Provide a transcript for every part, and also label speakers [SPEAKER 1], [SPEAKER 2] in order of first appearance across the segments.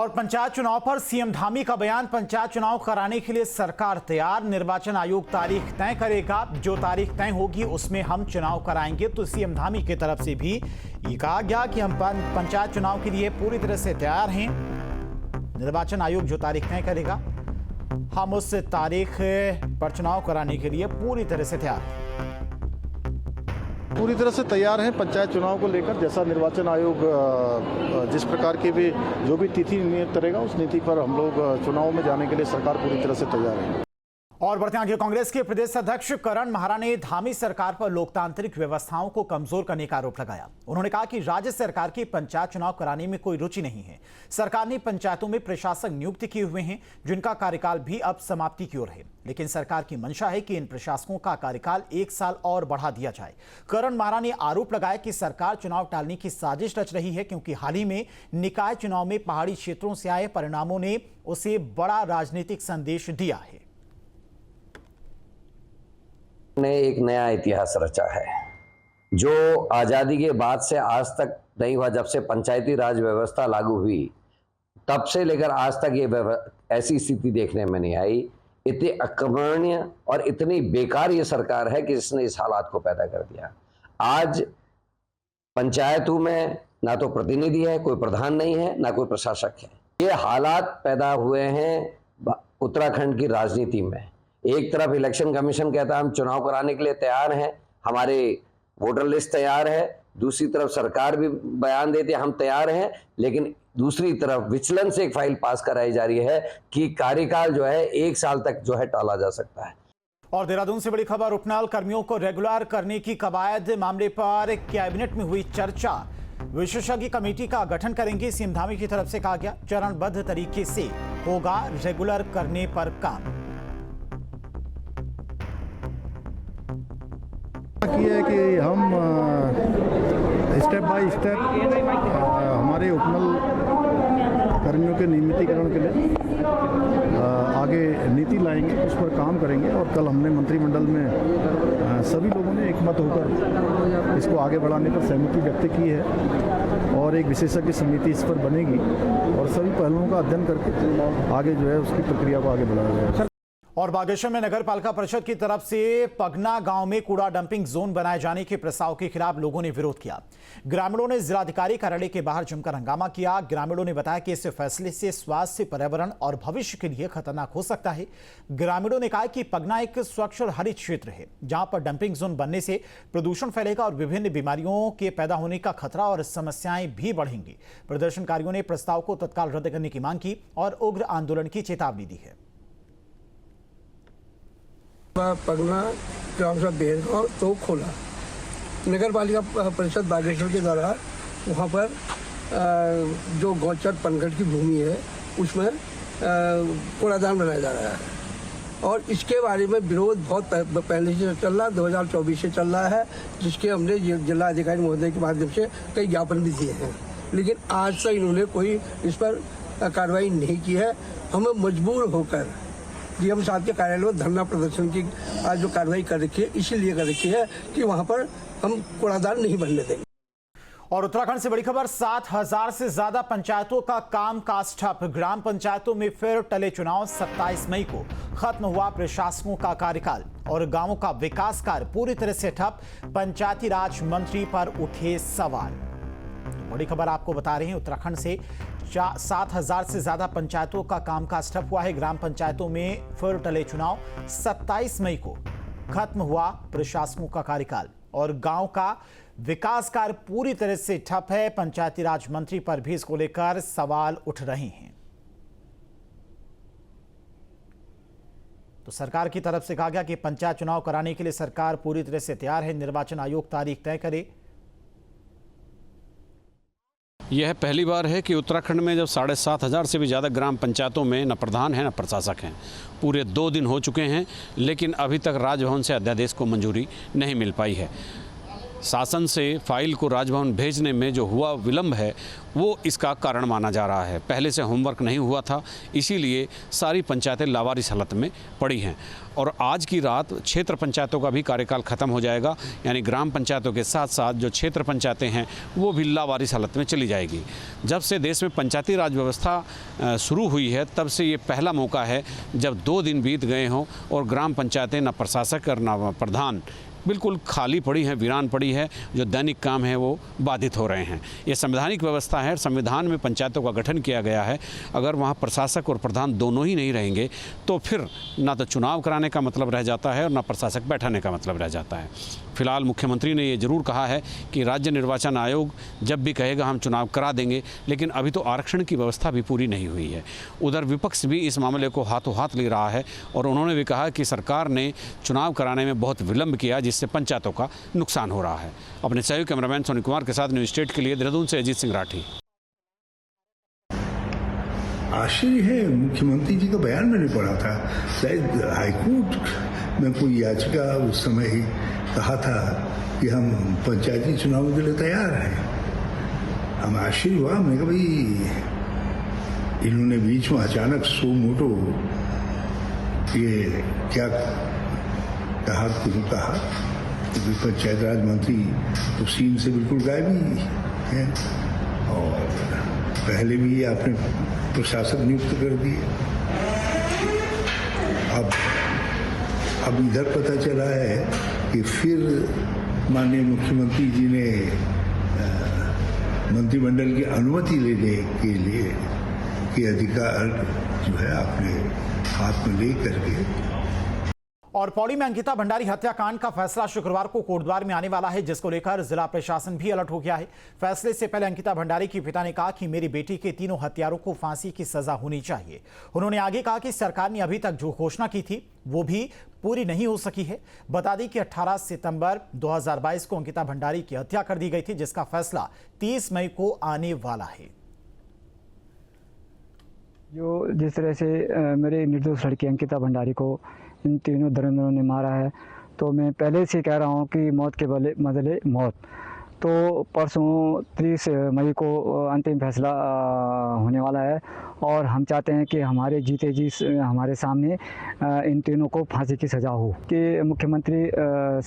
[SPEAKER 1] और पंचायत चुनाव पर सीएम धामी का बयान। पंचायत चुनाव कराने के लिए सरकार तैयार, निर्वाचन आयोग तारीख तय करेगा, जो तारीख तय होगी उसमें हम चुनाव कराएंगे। तो सीएम धामी की तरफ से भी ये कहा गया कि हम पंचायत चुनाव के लिए पूरी तरह से तैयार हैं। निर्वाचन आयोग जो तारीख तय करेगा हम उस तारीख पर चुनाव कराने के लिए पूरी तरह से तैयार हैं।
[SPEAKER 2] पूरी तरह से तैयार हैं पंचायत चुनाव को लेकर। जैसा निर्वाचन आयोग जिस प्रकार की भी जो भी तिथि नियत करेगा उस नीति पर हम लोग चुनाव में जाने के लिए सरकार पूरी तरह से तैयार है।
[SPEAKER 1] और बढ़ते आगे, कांग्रेस के प्रदेश अध्यक्ष करण महारा ने धामी सरकार पर लोकतांत्रिक व्यवस्थाओं को कमजोर करने का आरोप लगाया। उन्होंने कहा कि राज्य सरकार की पंचायत चुनाव कराने में कोई रुचि नहीं है। सरकार ने पंचायतों में प्रशासक नियुक्त किए हुए हैं जिनका कार्यकाल भी अब समाप्ति की ओर है, लेकिन सरकार की मंशा है कि इन प्रशासकों का कार्यकाल 1 साल और बढ़ा दिया जाए। करण महारा ने आरोप लगाया कि सरकार चुनाव टालने की साजिश रच रही है, क्योंकि हाल ही में निकाय चुनाव में पहाड़ी क्षेत्रों से आए परिणामों ने उसे बड़ा राजनीतिक संदेश दिया है।
[SPEAKER 3] ने एक नया इतिहास रचा है जो आज़ादी के बाद से आज तक नहीं हुआ। जब से पंचायती राज व्यवस्था लागू हुई तब से लेकर आज तक ये ऐसी स्थिति देखने में नहीं आई। इतनी अकर्मण्य और इतनी बेकार ये सरकार है कि जिसने इस हालात को पैदा कर दिया। आज पंचायतों में ना तो प्रतिनिधि है, कोई प्रधान नहीं है, ना कोई प्रशासक है। ये हालात पैदा हुए हैं उत्तराखंड की राजनीति में। एक तरफ इलेक्शन कमीशन कहता है हम चुनाव कराने के लिए तैयार हैं, हमारे वोटर लिस्ट तैयार है, दूसरी तरफ सरकार भी बयान देती है हम तैयार हैं, लेकिन दूसरी तरफ विचलन से एक फाइल पास कराई जा रही है कि कार्यकाल जो है 1 साल तक जो है टाला जा सकता है।
[SPEAKER 1] और देहरादून से बड़ी खबर, उपनाल कर्मियों को रेगुलर करने की कवायद मामले पर कैबिनेट में हुई चर्चा। विशेषज्ञ कमेटी का गठन करेंगे, सीएम धामी की तरफ से कहा गया। चरणबद्ध तरीके से होगा रेगुलर करने पर काम।
[SPEAKER 2] है कि हम स्टेप बाय स्टेप हमारे उपनल कर्मियों के नियमितीकरण के लिए आगे नीति लाएंगे, उस पर काम करेंगे। और कल हमने मंत्रिमंडल में सभी लोगों ने एकमत होकर इसको आगे बढ़ाने पर सहमति व्यक्त की है और एक विशेषज्ञ समिति इस पर बनेगी और सभी पहलुओं का अध्ययन करके आगे जो है उसकी प्रक्रिया को आगे बढ़ाया जाएगा।
[SPEAKER 1] और बागेश्वर में नगर पालिका परिषद की तरफ से पगना गांव में कूड़ा डंपिंग जोन बनाए जाने के प्रस्ताव के खिलाफ लोगों ने विरोध किया। ग्रामीणों ने जिलाधिकारी कार्यालय के बाहर जमकर हंगामा किया। ग्रामीणों ने बताया कि इस फैसले से स्वास्थ्य, पर्यावरण और भविष्य के लिए खतरनाक हो सकता है। ग्रामीणों ने कहा कि पगना एक स्वच्छ और हरित क्षेत्र है जहां पर डंपिंग जोन बनने से प्रदूषण फैलेगा और विभिन्न बीमारियों के पैदा होने का खतरा और समस्याएं भी बढ़ेंगी। प्रदर्शनकारियों ने प्रस्ताव को तत्काल रद्द करने की मांग की और उग्र आंदोलन की चेतावनी दी है।
[SPEAKER 4] पगना ग्राम सभा बेहगांव तो खोला नगर पालिका परिषद बागेश्वर के द्वारा वहाँ पर जो गौचर पनघट की भूमि है उसमें कूड़ादान बनाया जा रहा है और इसके बारे में विरोध बहुत पहले से चल रहा है, 2024 से चल रहा है, जिसके हमने जिला अधिकारी महोदय के माध्यम से कई ज्ञापन भी दिए हैं, लेकिन आज तक इन्होंने कोई इस पर कार्रवाई नहीं की है। हमें मजबूर होकर डीएम साहब के कार्यालय में धरना प्रदर्शन की आज जो कार्रवाई कर रखी है इसीलिए कर रखी है कि वहां पर हम कूड़ादान नहीं बनने देंगे।
[SPEAKER 1] और उत्तराखंड से बड़ी खबर, 7000 से ज्यादा पंचायतों का काम काज ठप। ग्राम पंचायतों में फिर टले चुनाव। 27 मई को खत्म हुआ प्रशासकों का कार्यकाल और गांवों का विकास कार्य पूरी तरह से ठप। पंचायती राज मंत्री पर उठे सवाल। बड़ी खबर आपको बता रहे हैं उत्तराखंड से, 7000 से ज्यादा पंचायतों का कामकाज ठप हुआ है। ग्राम पंचायतों में फिर टले चुनाव। 27 मई को खत्म हुआ प्रशासकों का कार्यकाल और गांव का विकास कार्य पूरी तरह से ठप है। पंचायती राज मंत्री पर भी इसको लेकर सवाल उठ रहे हैं। तो सरकार की तरफ से कहा गया कि पंचायत चुनाव कराने के लिए सरकार पूरी तरह से तैयार है। निर्वाचन आयोग तारीख तय करे।
[SPEAKER 5] यह पहली बार है कि उत्तराखंड में जब 7500 से भी ज़्यादा ग्राम पंचायतों में न प्रधान है न प्रशासक हैं। पूरे 2 दिन हो चुके हैं, लेकिन अभी तक राजभवन से अध्यादेश को मंजूरी नहीं मिल पाई है। शासन से फाइल को राजभवन भेजने में जो हुआ विलंब है वो इसका कारण माना जा रहा है। पहले से होमवर्क नहीं हुआ था, इसीलिए सारी पंचायतें लावारिस हालत में पड़ी हैं। और आज की रात क्षेत्र पंचायतों का भी कार्यकाल खत्म हो जाएगा, यानी ग्राम पंचायतों के साथ साथ जो क्षेत्र पंचायतें हैं वो भी लावारिस हालत में चली जाएगी। जब से देश में पंचायती राज व्यवस्था शुरू हुई है तब से ये पहला मौका है जब 2 दिन बीत गए हों और ग्राम पंचायतें न प्रशासक और न प्रधान बिल्कुल खाली पड़ी है, वीरान पड़ी है। जो दैनिक काम है वो बाधित हो रहे हैं। ये संवैधानिक व्यवस्था है, संविधान में पंचायतों का गठन किया गया है। अगर वहाँ प्रशासक और प्रधान दोनों ही नहीं रहेंगे तो फिर ना तो चुनाव कराने का मतलब रह जाता है और ना प्रशासक बैठाने का मतलब रह जाता है। फिलहाल मुख्यमंत्री ने ये जरूर कहा है कि राज्य निर्वाचन आयोग जब भी कहेगा हम चुनाव करा देंगे, लेकिन अभी तो आरक्षण की व्यवस्था भी पूरी नहीं हुई है। उधर विपक्ष भी इस मामले को हाथों हाथ ले रहा है और उन्होंने भी कहा कि सरकार ने चुनाव कराने में बहुत विलंब किया, जिससे पंचायतों का नुकसान हो रहा है। अपने सहयोगी कैमरामैन सोनी कुमार के साथ न्यूज स्टेट के लिए देहरादून से अजीत सिंह राठी।
[SPEAKER 6] आश्चर्य है, मुख्यमंत्री जी का बयान मैंने पढ़ा था, शायद हाईकोर्ट में कोई याचिका उस समय ही कहा था कि हम पंचायती चुनावों के लिए तैयार हैं। हम आश्चर्य हुआ, मैंने कहा भाई इन्होंने बीच में अचानक सो मोटो ये क्या कहा, क्यों कहा? तो पंचायत राज मंत्री तो सीन से बिल्कुल गायब ही हैं और पहले भी आपने प्रशासक नियुक्त कर दिए। अब इधर पता चला है कि फिर माननीय मुख्यमंत्री जी ने मंत्रिमंडल की अनुमति लेने के लिए के अधिकार जो है आपने हाथ में ले करके।
[SPEAKER 1] और पौड़ी में अंकिता भंडारी हत्याकांड का फैसला शुक्रवार को कोटद्वार में आने वाला है, जिसको लेकर जिला प्रशासन भी अलर्ट हो गया है। फैसले से पहले अंकिता भंडारी की पिता ने कहा कि मेरी बेटी के तीनों हत्यारों को फांसी की सजा होनी चाहिए। उन्होंने आगे कहा कि सरकार ने अभी तक जो घोषणा की थी वो भी पूरी नहीं हो सकी है। बता दें कि 18 सितंबर 2022 को अंकिता भंडारी की हत्या कर दी गई थी, जिसका फैसला 30 मई को आने वाला है।
[SPEAKER 7] जो जिस तरह से मेरे निर्दोष लड़की अंकिता भंडारी को इन तीनों धुरंधरों ने मारा है, तो मैं पहले से कह रहा हूँ कि मौत के बदले मौत। तो परसों 30 मई को अंतिम फैसला होने वाला है और हम चाहते हैं कि हमारे जीते जी हमारे सामने इन तीनों को फांसी की सज़ा हो। कि मुख्यमंत्री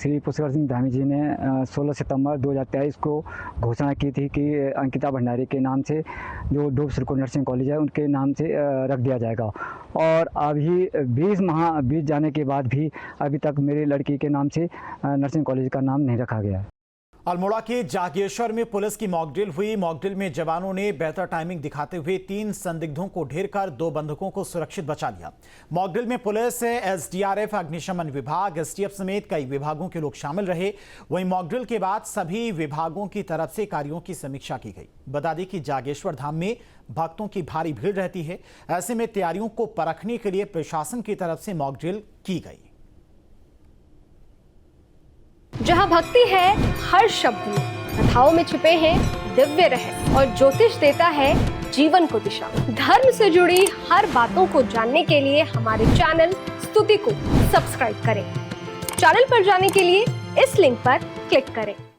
[SPEAKER 7] श्री पुष्कर सिंह धामी जी ने 16 सितंबर 2023 को घोषणा की थी कि अंकिता भंडारी के नाम से जो डोब सिरकोट नर्सिंग कॉलेज है उनके नाम से रख दिया जाएगा। और अभी 20 माह बीत जाने के बाद भी अभी तक मेरी लड़की के नाम से नर्सिंग कॉलेज का नाम नहीं रखा गया है।
[SPEAKER 1] अल्मोड़ा के जागेश्वर में पुलिस की मॉकड्रिल हुई। मॉकड्रिल में जवानों ने बेहतर टाइमिंग दिखाते हुए 3 संदिग्धों को ढेर कर 2 बंधकों को सुरक्षित बचा लिया। मॉकड्रिल में पुलिस, एसडीआरएफ, अग्निशमन विभाग, एसटीएफ समेत कई विभागों के लोग शामिल रहे। वहीं मॉकड्रिल के बाद सभी विभागों की तरफ से कार्यों की समीक्षा की गई। बता दें कि जागेश्वर धाम में भक्तों की भारी भीड़ रहती है। ऐसे में तैयारियों को परखने के लिए प्रशासन की तरफ से मॉकड्रिल की गई।
[SPEAKER 8] जहाँ भक्ति है हर शब्द में, कथाओं में छिपे हैं दिव्य रहस्य और ज्योतिष देता है जीवन को दिशा। धर्म से जुड़ी हर बातों को जानने के लिए हमारे चैनल स्तुति को सब्सक्राइब करें। चैनल पर जाने के लिए इस लिंक पर क्लिक करें।